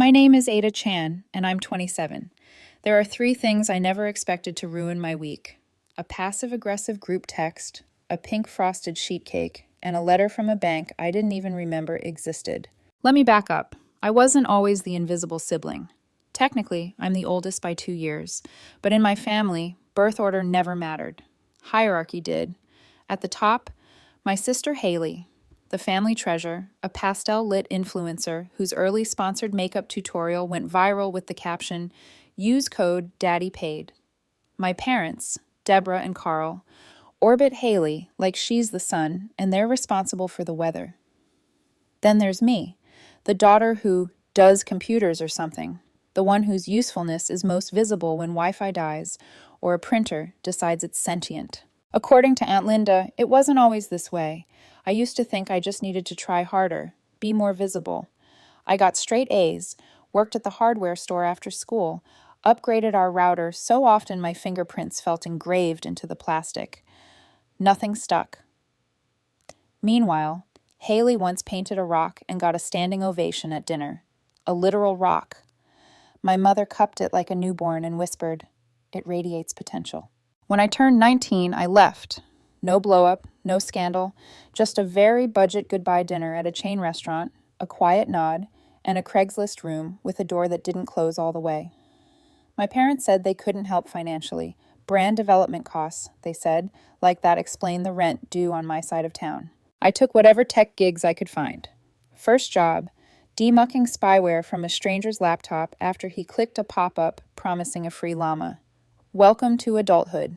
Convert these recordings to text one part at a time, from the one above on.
My name is Ada Chan, and I'm 27. There are three things I never expected to ruin my week: a passive-aggressive group text, a pink frosted sheet cake, and a letter from a bank I didn't even remember existed. Let me back up. I wasn't always the invisible sibling. Technically, I'm the oldest by 2 years, but in my family, birth order never mattered. Hierarchy did. At the top, my sister Haley, the family treasure, a pastel-lit influencer whose early sponsored makeup tutorial went viral with the caption, "Use code DaddyPaid." My parents, Deborah and Carl, orbit Haley like she's the sun, and they're responsible for the weather. Then there's me, the daughter who does computers or something, the one whose usefulness is most visible when Wi-Fi dies or a printer decides it's sentient. According to Aunt Linda, it wasn't always this way. I used to think I just needed to try harder, be more visible. I got straight A's, worked at the hardware store after school, upgraded our router so often my fingerprints felt engraved into the plastic. Nothing stuck. Meanwhile, Haley once painted a rock and got a standing ovation at dinner. A literal rock. My mother cupped it like a newborn and whispered, "It radiates potential." When I turned 19, I left. No blow-up, no scandal, just a very budget goodbye dinner at a chain restaurant, a quiet nod, and a Craigslist room with a door that didn't close all the way. My parents said they couldn't help financially. Brand development costs, they said, like that explained the rent due on my side of town. I took whatever tech gigs I could find. First job, demucking spyware from a stranger's laptop after he clicked a pop-up promising a free llama. Welcome to adulthood.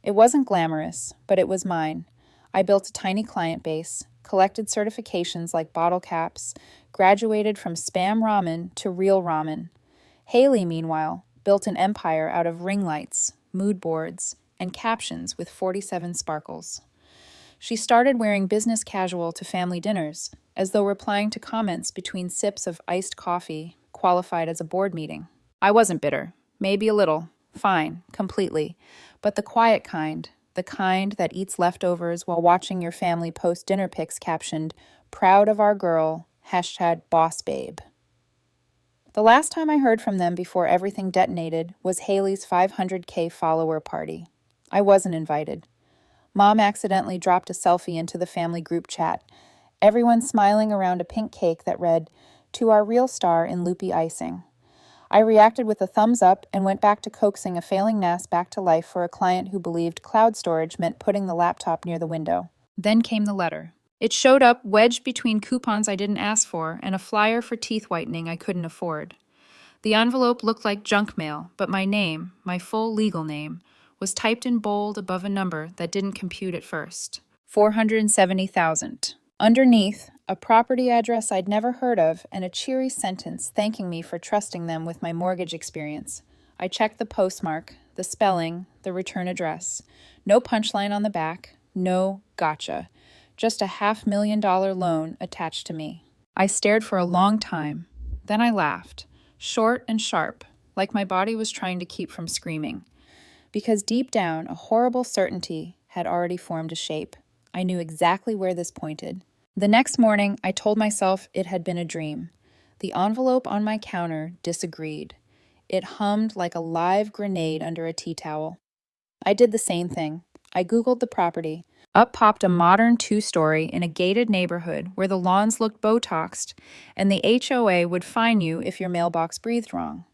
It wasn't glamorous, but it was mine. I built a tiny client base, collected certifications like bottle caps, graduated from spam ramen to real ramen. Haley, meanwhile, built an empire out of ring lights, mood boards, and captions with 47 sparkles. She started wearing business casual to family dinners, as though replying to comments between sips of iced coffee qualified as a board meeting. I wasn't bitter, maybe a little. Fine, completely. But the quiet kind, the kind that eats leftovers while watching your family post dinner pics captioned, "Proud of our girl, #bossbabe." The last time I heard from them before everything detonated was Haley's 500K follower party. I wasn't invited. Mom accidentally dropped a selfie into the family group chat, everyone smiling around a pink cake that read, "To our real star in loopy icing." I reacted with a thumbs up and went back to coaxing a failing NAS back to life for a client who believed cloud storage meant putting the laptop near the window. Then came the letter. It showed up wedged between coupons I didn't ask for and a flyer for teeth whitening I couldn't afford. The envelope looked like junk mail, but my name, my full legal name, was typed in bold above a number that didn't compute at first. 470,000. Underneath, a property address I'd never heard of and a cheery sentence thanking me for trusting them with my mortgage experience. I checked the postmark, the spelling, the return address. No punchline on the back, no gotcha. Just a $500,000 loan attached to me. I stared for a long time. Then I laughed, short and sharp, like my body was trying to keep from screaming. Because deep down, a horrible certainty had already formed a shape. I knew exactly where this pointed. The next morning, I told myself it had been a dream. The envelope on my counter disagreed. It hummed like a live grenade under a tea towel. I did the same thing. I Googled the property. Up popped a modern 2-story in a gated neighborhood where the lawns looked Botoxed, and the HOA would fine you if your mailbox breathed wrong.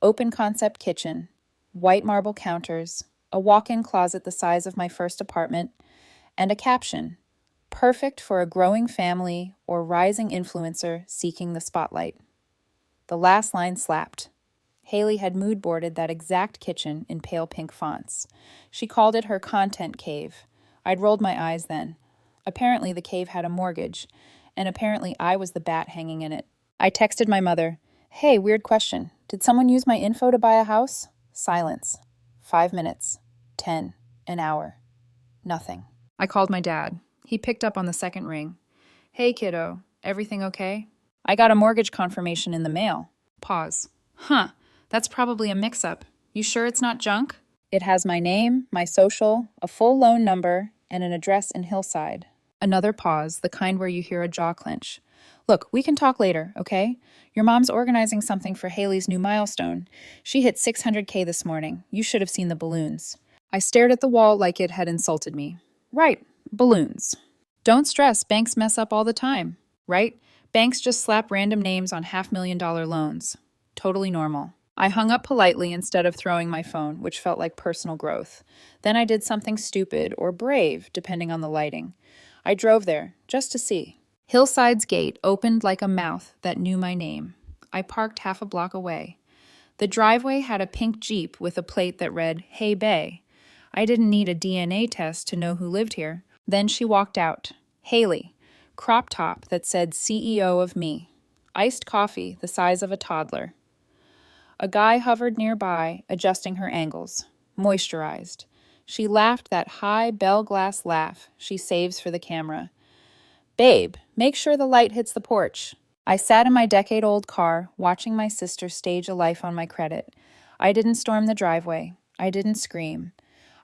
Open concept kitchen, white marble counters, a walk-in closet the size of my first apartment, and a caption, "Perfect for a growing family or rising influencer seeking the spotlight." The last line slapped. Haley had mood boarded that exact kitchen in pale pink fonts. She called it her content cave. I'd rolled my eyes then. Apparently the cave had a mortgage, and apparently I was the bat hanging in it. I texted my mother, "Hey, weird question. Did someone use my info to buy a house?" Silence. 5 minutes. 10. An hour. Nothing. I called my dad. He picked up on the second ring. "Hey, kiddo. Everything okay?" "I got a mortgage confirmation in the mail." Pause. "Huh. That's probably a mix-up. You sure it's not junk?" "It has my name, my social, a full loan number, and an address in Hillside." Another pause, the kind where you hear a jaw clench. Look, we can talk later, okay? Your mom's organizing something for Haley's new milestone. She hit 600K this morning. You should have seen the balloons. I stared at the wall like it had insulted me. Right, balloons. Don't stress, banks mess up all the time, right? Banks just slap random names on $500,000 loans. Totally normal. I hung up politely instead of throwing my phone, which felt like personal growth. Then I did something stupid or brave, depending on the lighting. I drove there, just to see. Hillside's gate opened like a mouth that knew my name. I parked half a block away. The driveway had a pink Jeep with a plate that read, "Hey Bay." I didn't need a DNA test to know who lived here. Then she walked out. Haley. Crop top that said CEO of me. Iced coffee the size of a toddler. A guy hovered nearby, adjusting her angles. Moisturized. She laughed that high bell glass laugh she saves for the camera. Babe, make sure the light hits the porch. I sat in my decade-old car, watching my sister stage a life on my credit. I didn't storm the driveway. I didn't scream.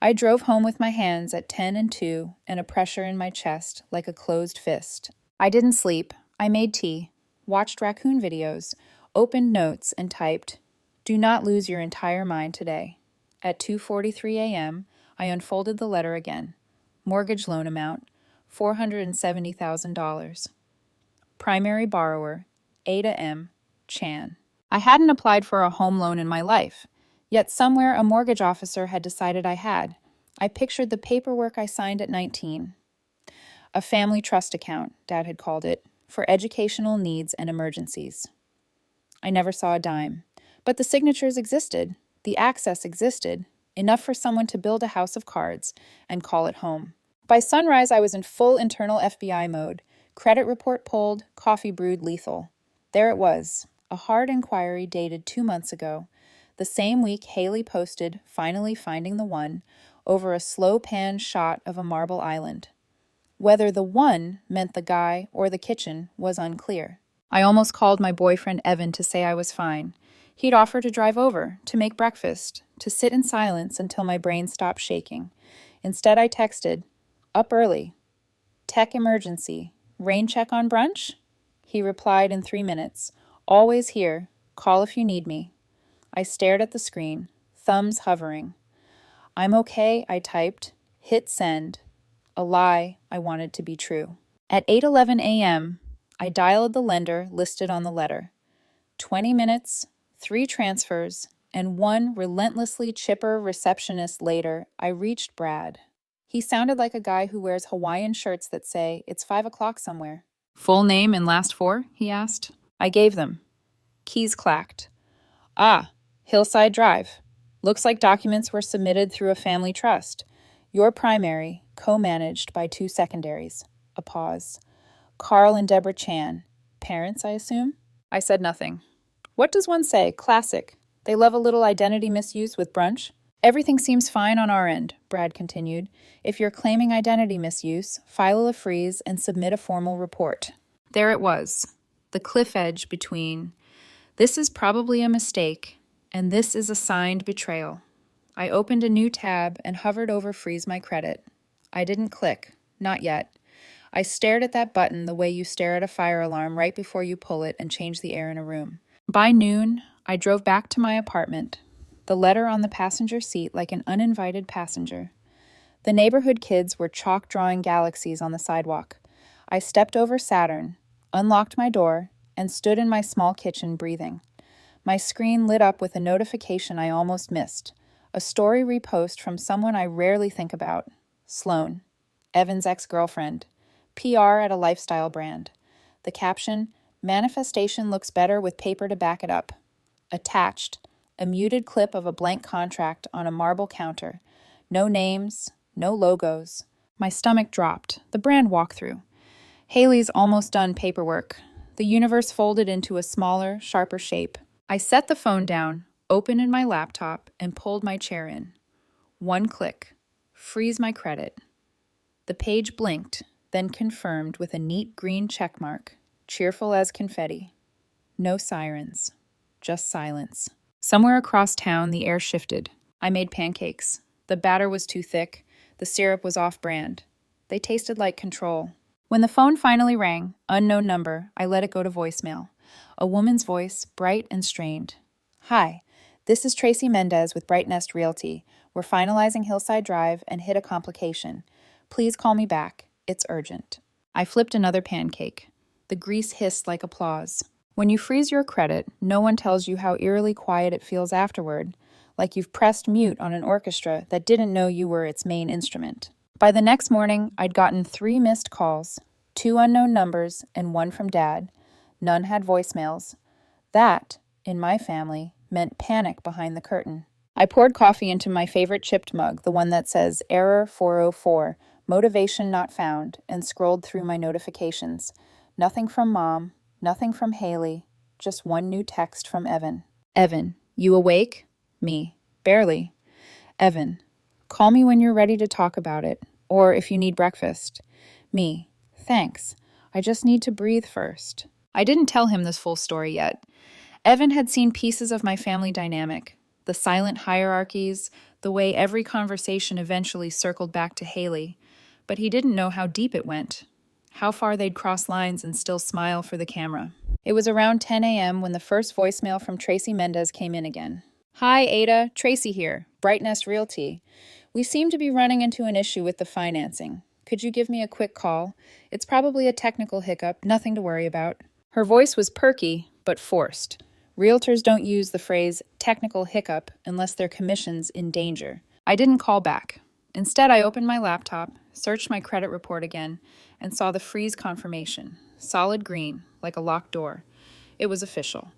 I drove home with my hands at 10 and 2 and a pressure in my chest like a closed fist. I didn't sleep. I made tea, watched raccoon videos, opened notes, and typed, "Do not lose your entire mind today." At 2:43 a.m., I unfolded the letter again. Mortgage loan amount, $470,000. Primary borrower, Ada M. Chan. I hadn't applied for a home loan in my life, yet somewhere a mortgage officer had decided I had. I pictured the paperwork I signed at 19. A family trust account, Dad had called it, for educational needs and emergencies. I never saw a dime, but the signatures existed, the access existed, enough for someone to build a house of cards and call it home. By sunrise, I was in full internal FBI mode. Credit report pulled, coffee brewed lethal. There it was, a hard inquiry dated 2 months ago. The same week Haley posted, finally finding the one, over a slow pan shot of a marble island. Whether the one meant the guy or the kitchen was unclear. I almost called my boyfriend Evan to say I was fine. He'd offer to drive over, to make breakfast, to sit in silence until my brain stopped shaking. Instead, I texted, "Up early. Tech emergency. Rain check on brunch?" He replied in 3 minutes, "Always here. Call if you need me." I stared at the screen, thumbs hovering. "I'm okay," I typed. Hit send. A lie I wanted to be true. At 8:11 a.m., I dialed the lender listed on the letter. 20 minutes, 3 transfers, and one relentlessly chipper receptionist later, I reached Brad. He sounded like a guy who wears Hawaiian shirts that say, "It's 5 o'clock somewhere." "Full name and last four?" he asked. I gave them. Keys clacked. "Ah, Hillside Drive. Looks like documents were submitted through a family trust. Your primary, co-managed by 2 secondaries." A pause. "Carl and Deborah Chan. Parents, I assume?" I said nothing. What does one say? Classic. They love a little identity misuse with brunch. "Everything seems fine on our end," Brad continued. "If you're claiming identity misuse, file a freeze and submit a formal report." There it was, the cliff edge between, "This is probably a mistake," and "This is a signed betrayal." I opened a new tab and hovered over Freeze My Credit. I didn't click, not yet. I stared at that button the way you stare at a fire alarm right before you pull it and change the air in a room. By noon, I drove back to my apartment, the letter on the passenger seat like an uninvited passenger. The neighborhood kids were chalk drawing galaxies on the sidewalk. I stepped over Saturn, unlocked my door, and stood in my small kitchen breathing. My screen lit up with a notification I almost missed. A story repost from someone I rarely think about. Sloan, Evan's ex-girlfriend. PR at a lifestyle brand. The caption, "Manifestation looks better with paper to back it up." Attached, a muted clip of a blank contract on a marble counter. No names, no logos. My stomach dropped. The brand walkthrough. Haley's almost done paperwork. The universe folded into a smaller, sharper shape. I set the phone down, opened my laptop, and pulled my chair in. One click. Freeze my credit. The page blinked, then confirmed with a neat green checkmark, cheerful as confetti. No sirens, just silence. Somewhere across town, the air shifted. I made pancakes. The batter was too thick. The syrup was off-brand. They tasted like control. When the phone finally rang, unknown number, I let it go to voicemail. A woman's voice, bright and strained. Hi, this is Tracy Mendez with Bright Nest Realty. We're finalizing Hillside Drive and hit a complication. Please call me back. It's urgent. I flipped another pancake. The grease hissed like applause. When you freeze your credit, no one tells you how eerily quiet it feels afterward, like you've pressed mute on an orchestra that didn't know you were its main instrument. By the next morning, I'd gotten 3 missed calls, 2 unknown numbers, and 1 from Dad. None had voicemails. That, in my family, meant panic behind the curtain. I poured coffee into my favorite chipped mug, the one that says Error 404, Motivation Not Found, and scrolled through my notifications. Nothing from Mom, nothing from Haley, just one new text from Evan. Evan, you awake? Me, barely. Evan, call me when you're ready to talk about it, or if you need breakfast. Me, thanks. I just need to breathe first. I didn't tell him this full story yet. Evan had seen pieces of my family dynamic, the silent hierarchies, the way every conversation eventually circled back to Haley, but he didn't know how deep it went, how far they'd cross lines and still smile for the camera. It was around 10 a.m. when the first voicemail from Tracy Mendez came in again. Hi, Ada. Tracy here. Bright Nest Realty. We seem to be running into an issue with the financing. Could you give me a quick call? It's probably a technical hiccup, nothing to worry about. Her voice was perky, but forced. Realtors don't use the phrase technical hiccup unless their commission's in danger. I didn't call back. Instead, I opened my laptop, searched my credit report again, and saw the freeze confirmation. Solid green, like a locked door. It was official.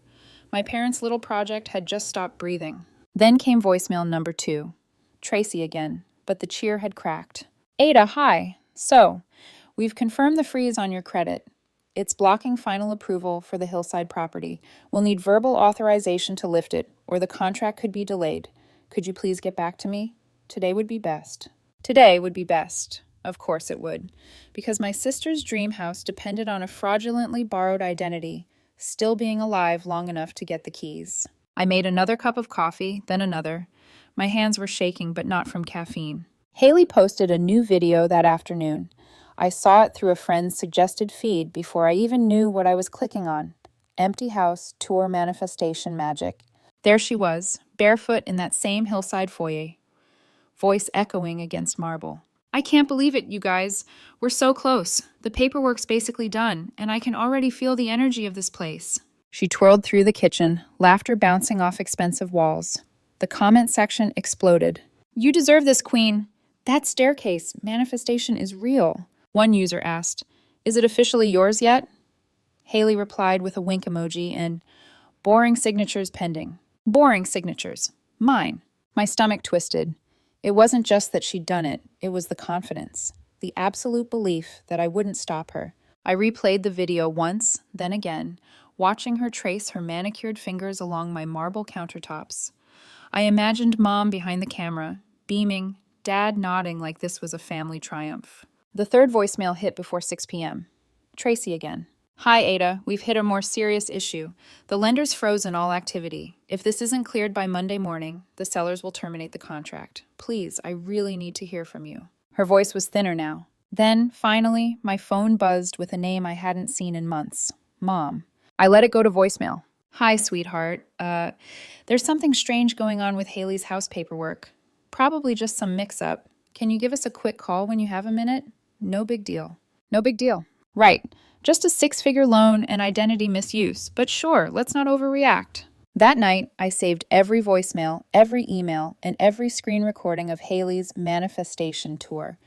My parents' little project had just stopped breathing. Then came voicemail number 2. Tracy again, but the cheer had cracked. Ada, hi. So, we've confirmed the freeze on your credit. It's blocking final approval for the Hillside property. We'll need verbal authorization to lift it, or the contract could be delayed. Could you please get back to me? Today would be best. Today would be best. Of course it would. Because my sister's dream house depended on a fraudulently borrowed identity, still being alive long enough to get the keys. I made another cup of coffee, then another. My hands were shaking, but not from caffeine. Haley posted a new video that afternoon. I saw it through a friend's suggested feed before I even knew what I was clicking on. Empty house, tour manifestation magic. There she was, barefoot in that same hillside foyer, voice echoing against marble. I can't believe it, you guys. We're so close. The paperwork's basically done, and I can already feel the energy of this place. She twirled through the kitchen, laughter bouncing off expensive walls. The comment section exploded. You deserve this, queen. That staircase, manifestation is real. One user asked, is it officially yours yet? Haley replied with a wink emoji and, boring signatures pending. Boring signatures. Mine. My stomach twisted. It wasn't just that she'd done it, it was the confidence, the absolute belief that I wouldn't stop her. I replayed the video once, then again, watching her trace her manicured fingers along my marble countertops. I imagined Mom behind the camera, beaming, Dad nodding like this was a family triumph. The third voicemail hit before 6 p.m. Tracy again. Hi, Ada. We've hit a more serious issue. The lender's frozen all activity. If this isn't cleared by Monday morning, the sellers will terminate the contract. Please, I really need to hear from you. Her voice was thinner now. Then, finally, my phone buzzed with a name I hadn't seen in months. Mom. I let it go to voicemail. Hi, sweetheart. There's something strange going on with Haley's house paperwork. Probably just some mix-up. Can you give us a quick call when you have a minute? No big deal. No big deal. Right. Just a 6-figure loan and identity misuse. But sure, let's not overreact. That night, I saved every voicemail, every email, and every screen recording of Haley's manifestation tour.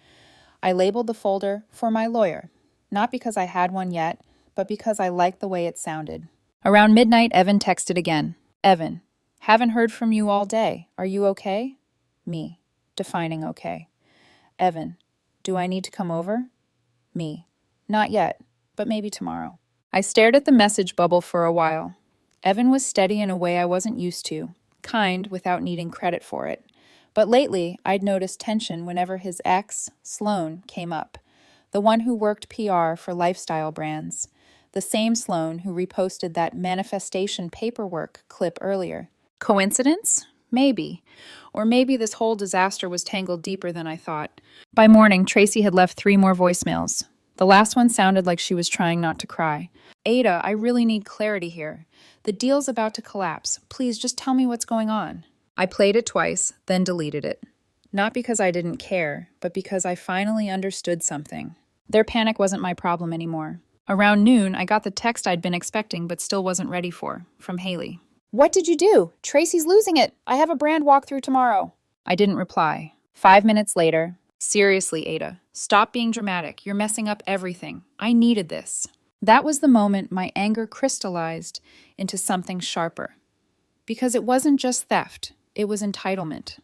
I labeled the folder for my lawyer. Not because I had one yet, but because I liked the way it sounded. Around midnight, Evan texted again. Evan, haven't heard from you all day. Are you okay? Me, defining okay. Evan, do I need to come over? Me, not yet, but maybe tomorrow. I stared at the message bubble for a while. Evan was steady in a way I wasn't used to, kind without needing credit for it. But lately, I'd noticed tension whenever his ex, Sloan, came up. The one who worked PR for lifestyle brands. The same Sloan who reposted that manifestation paperwork clip earlier. Coincidence? Maybe. Or maybe this whole disaster was tangled deeper than I thought. By morning, Tracy had left 3 more voicemails. The last one sounded like she was trying not to cry. Ada, I really need clarity here. The deal's about to collapse. Please just tell me what's going on. I played it twice, then deleted it. Not because I didn't care, but because I finally understood something. Their panic wasn't my problem anymore. Around noon, I got the text I'd been expecting but still wasn't ready for, from Haley. What did you do? Tracy's losing it. I have a brand walkthrough tomorrow. I didn't reply. 5 minutes later, seriously, Ada, stop being dramatic. You're messing up everything. I needed this. That was the moment my anger crystallized into something sharper. Because it wasn't just theft, it was entitlement.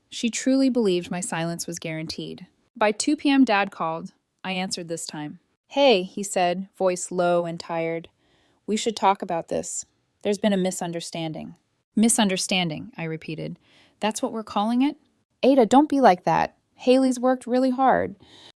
She truly believed my silence was guaranteed. By 2 p.m., Dad called. I answered this time. Hey, he said, voice low and tired. We should talk about this. There's been a misunderstanding. Misunderstanding, I repeated. That's what we're calling it? Ada, don't be like that. Haley's worked really hard.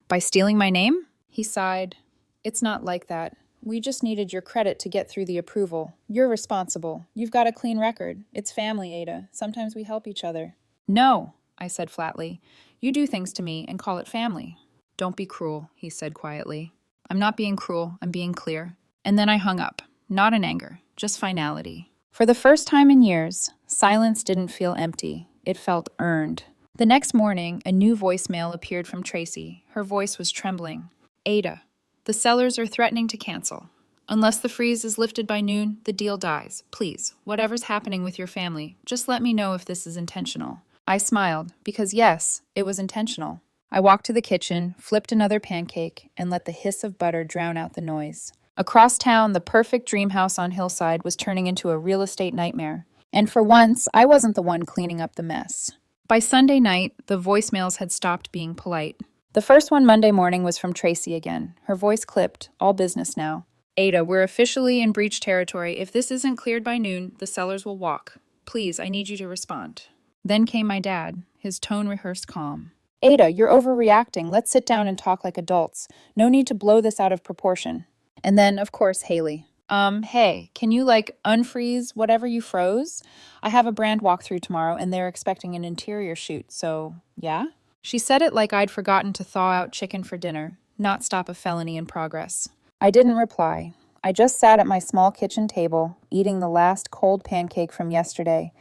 By stealing my name? He sighed. It's not like that. We just needed your credit to get through the approval. You're responsible. You've got a clean record. It's family, Ada. Sometimes we help each other. No, I said flatly. You do things to me and call it family. Don't be cruel, he said quietly. I'm not being cruel. I'm being clear. And then I hung up. Not in anger, just finality. For the first time in years, silence didn't feel empty. It felt earned. The next morning, a new voicemail appeared from Tracy. Her voice was trembling. Ada, the sellers are threatening to cancel. Unless the freeze is lifted by noon, the deal dies. Please, whatever's happening with your family, just let me know if this is intentional. I smiled, because yes, it was intentional. I walked to the kitchen, flipped another pancake, and let the hiss of butter drown out the noise. Across town, the perfect dream house on Hillside was turning into a real estate nightmare. And for once, I wasn't the one cleaning up the mess. By Sunday night, the voicemails had stopped being polite. The first one Monday morning was from Tracy again. Her voice clipped, all business now. Ada, we're officially in breach territory. If this isn't cleared by noon, the sellers will walk. Please, I need you to respond. Then came my dad, his tone rehearsed calm. Ada, you're overreacting. Let's sit down and talk like adults. No need to blow this out of proportion. And then, of course, Haley. Hey, can you, unfreeze whatever you froze? I have a brand walkthrough tomorrow, and they're expecting an interior shoot, so, yeah? She said it like I'd forgotten to thaw out chicken for dinner, not stop a felony in progress. I didn't reply. I just sat at my small kitchen table, eating the last cold pancake from yesterday,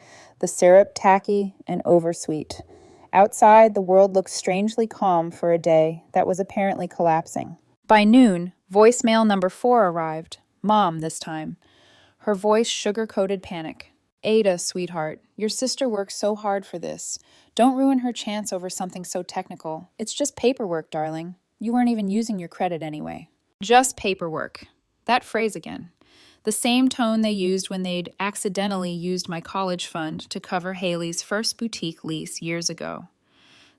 the syrup tacky and oversweet. Outside, the world looked strangely calm for a day that was apparently collapsing. By noon, voicemail number 4 arrived. Mom, this time. Her voice sugar-coated panic. Ada, sweetheart, your sister worked so hard for this. Don't ruin her chance over something so technical. It's just paperwork, darling. You weren't even using your credit anyway. Just paperwork. That phrase again. The same tone they used when they'd accidentally used my college fund to cover Haley's first boutique lease years ago.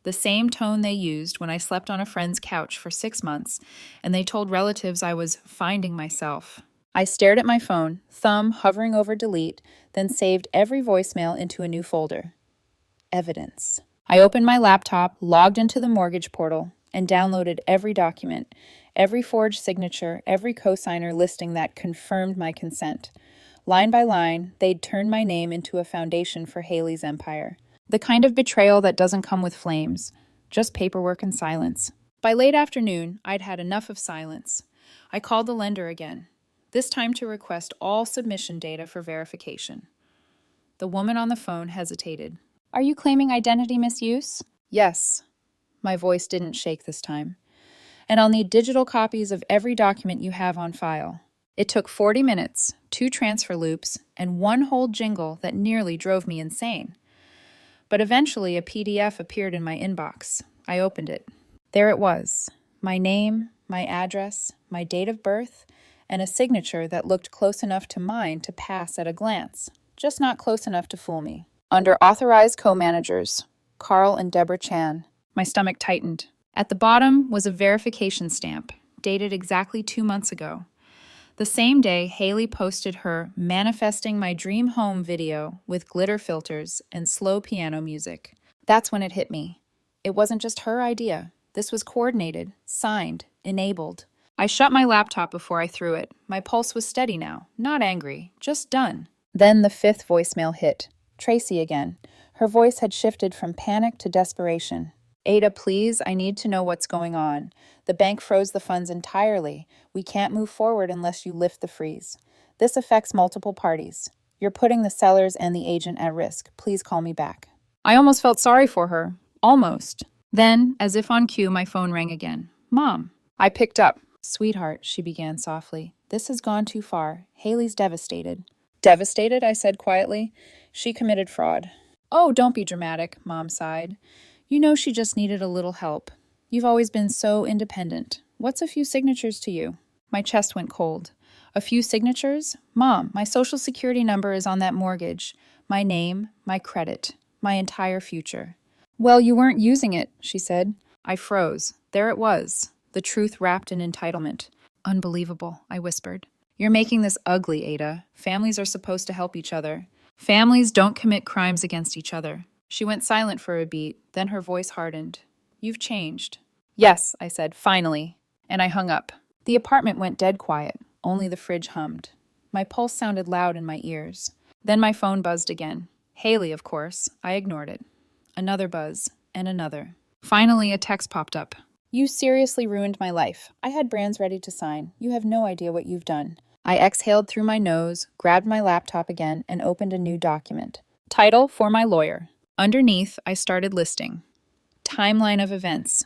The same tone they used when I slept on a friend's couch for 6 months and they told relatives I was finding myself. I stared at my phone, thumb hovering over delete, then saved every voicemail into a new folder. Evidence. I opened my laptop, logged into the mortgage portal, and downloaded every document, every forged signature, every cosigner listing that confirmed my consent. Line by line, they'd turned my name into a foundation for Haley's empire. The kind of betrayal that doesn't come with flames, just paperwork and silence. By late afternoon, I'd had enough of silence. I called the lender again, this time to request all submission data for verification. The woman on the phone hesitated. Are you claiming identity misuse? Yes. My voice didn't shake this time. And I'll need digital copies of every document you have on file. It took 40 minutes, 2 transfer loops, and one whole jingle that nearly drove me insane. But eventually a PDF appeared in my inbox. I opened it. There it was. My name, my address, my date of birth, and a signature that looked close enough to mine to pass at a glance, just not close enough to fool me. Under authorized co-managers, Carl and Deborah Chan. My stomach tightened. At the bottom was a verification stamp, dated exactly 2 months ago. The same day, Haley posted her Manifesting My Dream Home video with glitter filters and slow piano music. That's when it hit me. It wasn't just her idea. This was coordinated, signed, enabled. I shut my laptop before I threw it. My pulse was steady now, not angry, just done. Then the 5th voicemail hit. Tracy again. Her voice had shifted from panic to desperation. Ada, please, I need to know what's going on. The bank froze the funds entirely. We can't move forward unless you lift the freeze. This affects multiple parties. You're putting the sellers and the agent at risk. Please call me back. I almost felt sorry for her. Almost. Then, as if on cue, my phone rang again. Mom. I picked up. Sweetheart, she began softly. This has gone too far. Haley's devastated. Devastated? I said quietly. She committed fraud. Oh, don't be dramatic, Mom sighed. You know she just needed a little help. You've always been so independent. What's a few signatures to you? My chest went cold. A few signatures? Mom, my social security number is on that mortgage. My name, my credit, my entire future. Well, you weren't using it, she said. I froze. There it was. The truth wrapped in entitlement. Unbelievable, I whispered. You're making this ugly, Ada. Families are supposed to help each other. Families don't commit crimes against each other. She went silent for a beat, then her voice hardened. You've changed. Yes, I said, finally. And I hung up. The apartment went dead quiet. Only the fridge hummed. My pulse sounded loud in my ears. Then my phone buzzed again. Haley, of course. I ignored it. Another buzz, and another. Finally, a text popped up. You seriously ruined my life. I had brands ready to sign. You have no idea what you've done. I exhaled through my nose, grabbed my laptop again, and opened a new document. Title for my lawyer. Underneath, I started listing. Timeline of events.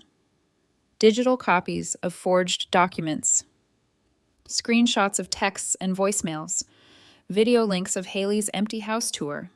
Digital copies of forged documents. Screenshots of texts and voicemails. Video links of Haley's empty house tour.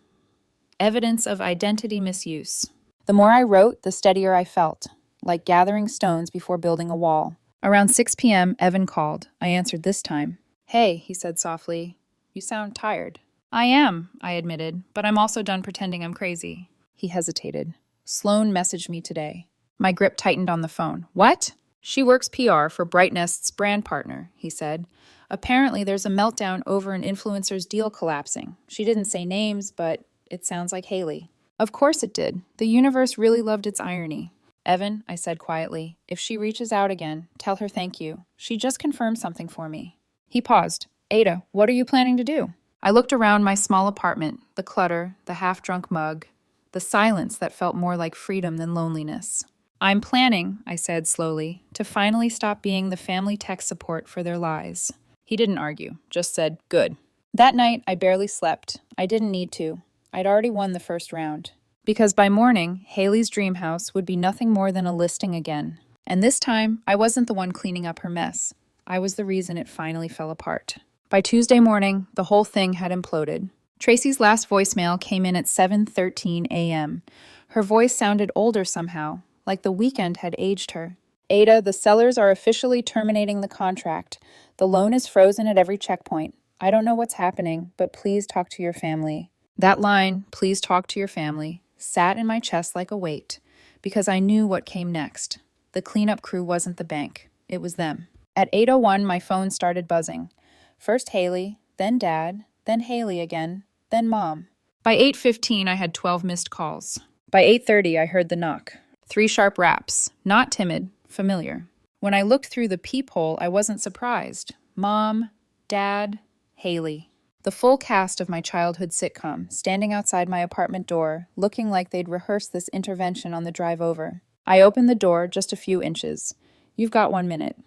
Evidence of identity misuse. The more I wrote, the steadier I felt, like gathering stones before building a wall. Around 6 p.m., Evan called. I answered this time. Hey, he said softly. You sound tired. I am, I admitted, but I'm also done pretending I'm crazy. He hesitated. Sloan messaged me today. My grip tightened on the phone. What? She works PR for Brightnest's brand partner, he said. Apparently there's a meltdown over an influencer's deal collapsing. She didn't say names, but it sounds like Haley. Of course it did. The universe really loved its irony. Evan, I said quietly, if she reaches out again, tell her thank you. She just confirmed something for me. He paused. Ada, what are you planning to do? I looked around my small apartment, the clutter, the half-drunk mug, the silence that felt more like freedom than loneliness. I'm planning, I said slowly, to finally stop being the family tech support for their lies. He didn't argue, just said, good. That night, I barely slept. I didn't need to. I'd already won the first round. Because by morning, Haley's dream house would be nothing more than a listing again. And this time, I wasn't the one cleaning up her mess. I was the reason it finally fell apart. By Tuesday morning, the whole thing had imploded. Tracy's last voicemail came in at 7:13 a.m. Her voice sounded older somehow, like the weekend had aged her. Ada, the sellers are officially terminating the contract. The loan is frozen at every checkpoint. I don't know what's happening, but please talk to your family. That line, please talk to your family, sat in my chest like a weight, because I knew what came next. The cleanup crew wasn't the bank. It was them. At 8:01, my phone started buzzing. First Haley, then Dad, then Haley again, then Mom. By 8:15, I had 12 missed calls. By 8:30, I heard the knock. 3 sharp raps. Not timid, familiar. When I looked through the peephole, I wasn't surprised. Mom, Dad, Haley. The full cast of my childhood sitcom, standing outside my apartment door, looking like they'd rehearsed this intervention on the drive over. I opened the door just a few inches. You've got 1 minute.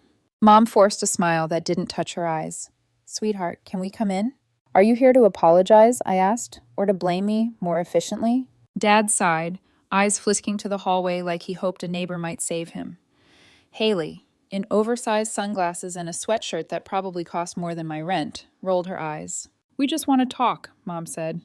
Mom forced a smile that didn't touch her eyes. Sweetheart, can we come in? Are you here to apologize, I asked, or to blame me more efficiently? Dad sighed, eyes flisking to the hallway like he hoped a neighbor might save him. Haley, in oversized sunglasses and a sweatshirt that probably cost more than my rent, rolled her eyes. We just want to talk, Mom said.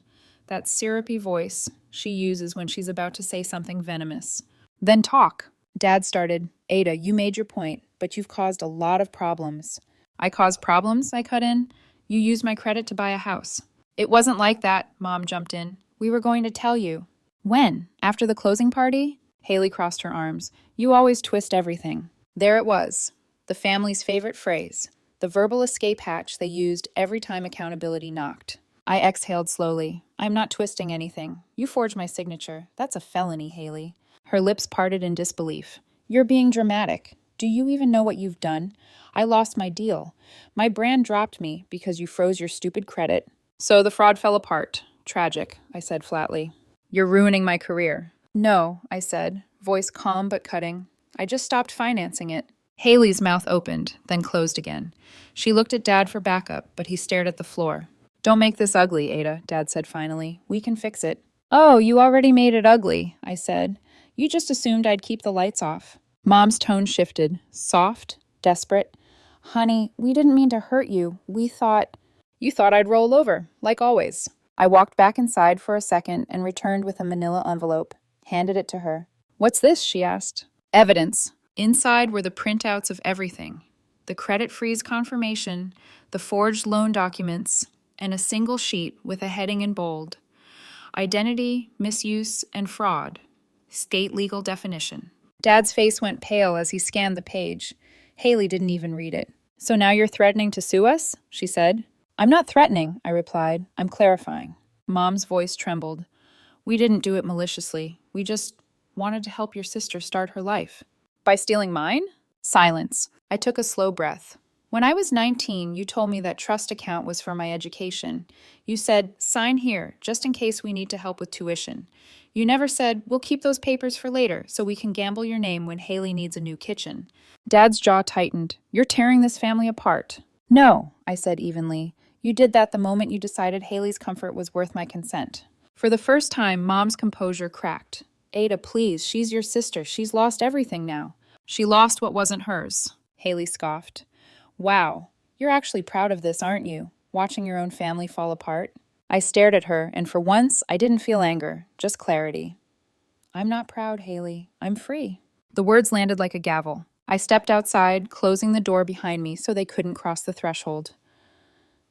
That syrupy voice she uses when she's about to say something venomous. Then talk. Dad started. Ada, you made your point, but you've caused a lot of problems. I caused problems, I cut in. You used my credit to buy a house. It wasn't like that, Mom jumped in. We were going to tell you. When? After the closing party? Haley crossed her arms. You always twist everything. There it was. The family's favorite phrase. The verbal escape hatch they used every time accountability knocked. I exhaled slowly. I'm not twisting anything. You forged my signature. That's a felony, Haley. Her lips parted in disbelief. You're being dramatic. Do you even know what you've done? I lost my deal. My brand dropped me because you froze your stupid credit. So the fraud fell apart. Tragic, I said flatly. You're ruining my career. No, I said, voice calm but cutting. I just stopped financing it. Haley's mouth opened, then closed again. She looked at Dad for backup, but he stared at the floor. Don't make this ugly, Ada, Dad said finally. We can fix it. Oh, you already made it ugly, I said. You just assumed I'd keep the lights off. Mom's tone shifted, soft, desperate. Honey, we didn't mean to hurt you. We thought... You thought I'd roll over, like always. I walked back inside for a second and returned with a manila envelope. Handed it to her. What's this? She asked. Evidence. Inside were the printouts of everything. The credit freeze confirmation, the forged loan documents, and a single sheet with a heading in bold. Identity, misuse, and fraud. State legal definition. Dad's face went pale as he scanned the page. Haley didn't even read it. So now you're threatening to sue us? She said. I'm not threatening, I replied. I'm clarifying. Mom's voice trembled. We didn't do it maliciously. We just wanted to help your sister start her life. By stealing mine? Silence. I took a slow breath. When I was 19, you told me that trust account was for my education. You said, sign here, just in case we need to help with tuition. You never said, we'll keep those papers for later so we can gamble your name when Haley needs a new kitchen. Dad's jaw tightened. You're tearing this family apart. No, I said evenly. You did that the moment you decided Haley's comfort was worth my consent. For the first time, Mom's composure cracked. Ada, please, she's your sister. She's lost everything now. She lost what wasn't hers, Haley scoffed. Wow, you're actually proud of this, aren't you? Watching your own family fall apart? I stared at her, and for once, I didn't feel anger, just clarity. I'm not proud, Haley. I'm free. The words landed like a gavel. I stepped outside, closing the door behind me so they couldn't cross the threshold.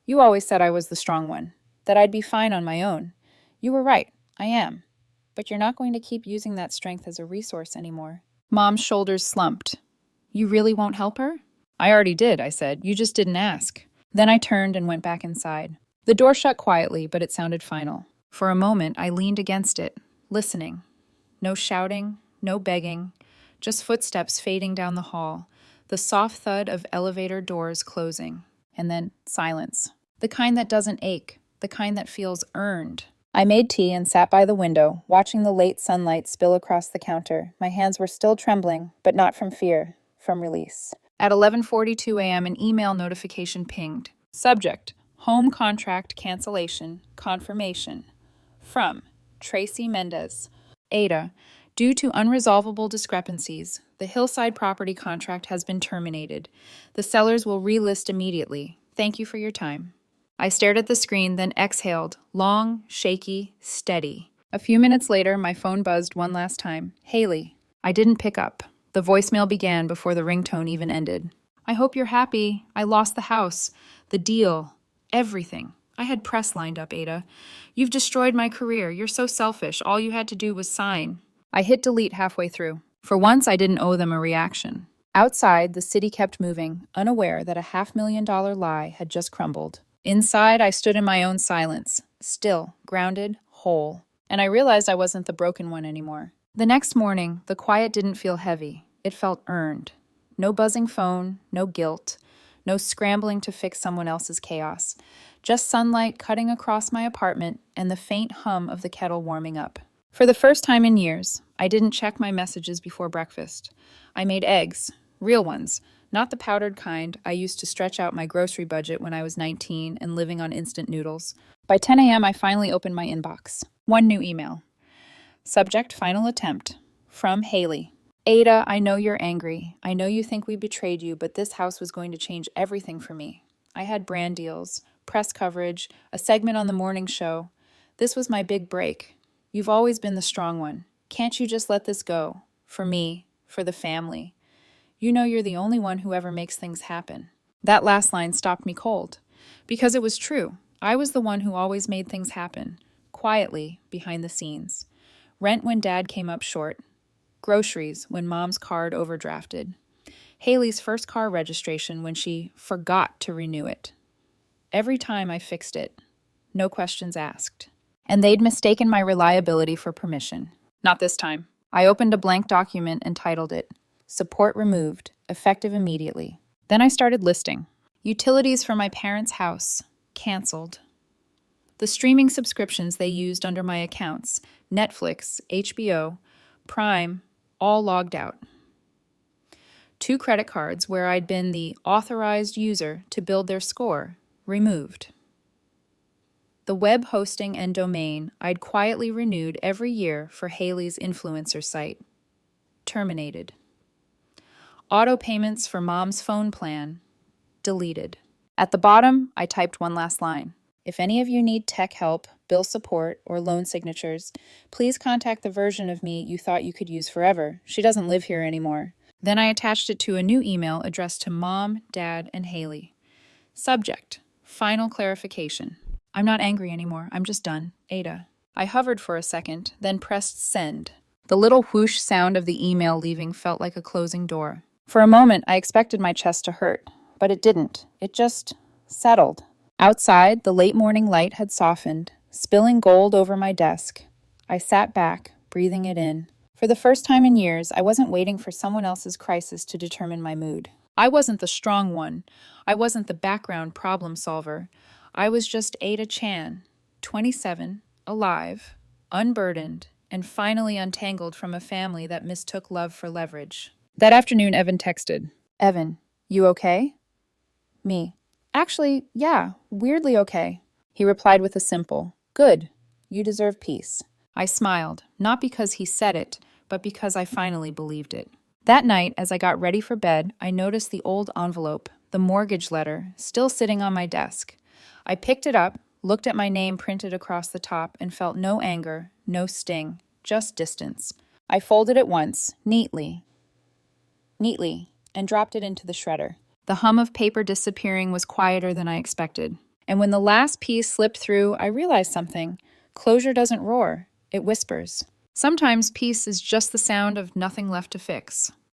You always said I was the strong one, that I'd be fine on my own. You were right, I am. But you're not going to keep using that strength as a resource anymore. Mom's shoulders slumped. You really won't help her? I already did, I said. You just didn't ask. Then I turned and went back inside. The door shut quietly, but it sounded final. For a moment, I leaned against it, listening. No shouting, no begging, just footsteps fading down the hall, the soft thud of elevator doors closing, and then silence. The kind that doesn't ache, the kind that feels earned. I made tea and sat by the window, watching the late sunlight spill across the counter. My hands were still trembling, but not from fear, from release. At 11:42 a.m., an email notification pinged. Subject, home contract cancellation, confirmation. From Tracy Mendez. Ada, due to unresolvable discrepancies, the Hillside property contract has been terminated. The sellers will relist immediately. Thank you for your time. I stared at the screen, then exhaled, long, shaky, steady. A few minutes later, my phone buzzed one last time. Haley. I didn't pick up. The voicemail began before the ringtone even ended. I hope you're happy. I lost the house, the deal, everything. I had press lined up, Ada. You've destroyed my career. You're so selfish. All you had to do was sign. I hit delete halfway through. For once, I didn't owe them a reaction. Outside, the city kept moving, unaware that a $500,000 lie had just crumbled. Inside, I stood in my own silence, still, grounded, whole. And I realized I wasn't the broken one anymore. The next morning, the quiet didn't feel heavy. It felt earned. No buzzing phone, no guilt, no scrambling to fix someone else's chaos. Just sunlight cutting across my apartment and the faint hum of the kettle warming up. For the first time in years, I didn't check my messages before breakfast. I made eggs, real ones, not the powdered kind I used to stretch out my grocery budget when I was 19 and living on instant noodles. By 10 a.m., I finally opened my inbox. One new email. Subject, final attempt. From Haley. Ada, I know you're angry. I know you think we betrayed you, but this house was going to change everything for me. I had brand deals, press coverage, a segment on the morning show. This was my big break. You've always been the strong one. Can't you just let this go? For me, for the family. You know you're the only one who ever makes things happen. That last line stopped me cold. Because it was true. I was the one who always made things happen. Quietly, behind the scenes. Rent when Dad came up short. Groceries when Mom's card overdrafted. Haley's first car registration when she forgot to renew it. Every time I fixed it. No questions asked. And they'd mistaken my reliability for permission. Not this time. I opened a blank document and titled it, Support Removed, Effective Immediately. Then I started listing. Utilities for my parents' house. Canceled. The streaming subscriptions they used under my accounts, Netflix, HBO, Prime, all logged out. 2 credit cards where I'd been the authorized user to build their score, removed. The web hosting and domain I'd quietly renewed every year for Haley's influencer site, terminated. Auto payments for mom's phone plan, deleted. At the bottom, I typed one last line. If any of you need tech help, bill support, or loan signatures, please contact the version of me you thought you could use forever. She doesn't live here anymore. Then I attached it to a new email addressed to Mom, Dad, and Haley. Subject: final clarification. I'm not angry anymore. I'm just done. Ada. I hovered for a second, then pressed send. The little whoosh sound of the email leaving felt like a closing door. For a moment, I expected my chest to hurt, but it didn't. It just settled. Outside, the late morning light had softened, spilling gold over my desk. I sat back, breathing it in. For the first time in years, I wasn't waiting for someone else's crisis to determine my mood. I wasn't the strong one. I wasn't the background problem solver. I was just Ada Chan, 27, alive, unburdened, and finally untangled from a family that mistook love for leverage. That afternoon, Evan texted. Evan, you okay? Me. Actually, yeah, weirdly okay. He replied with a simple, good, you deserve peace. I smiled, not because he said it, but because I finally believed it. That night, as I got ready for bed, I noticed the old envelope, the mortgage letter, still sitting on my desk. I picked it up, looked at my name printed across the top, and felt no anger, no sting, just distance. I folded it once, neatly, and dropped it into the shredder. The hum of paper disappearing was quieter than I expected. And when the last piece slipped through, I realized something. Closure doesn't roar, it whispers. Sometimes peace is just the sound of nothing left to fix.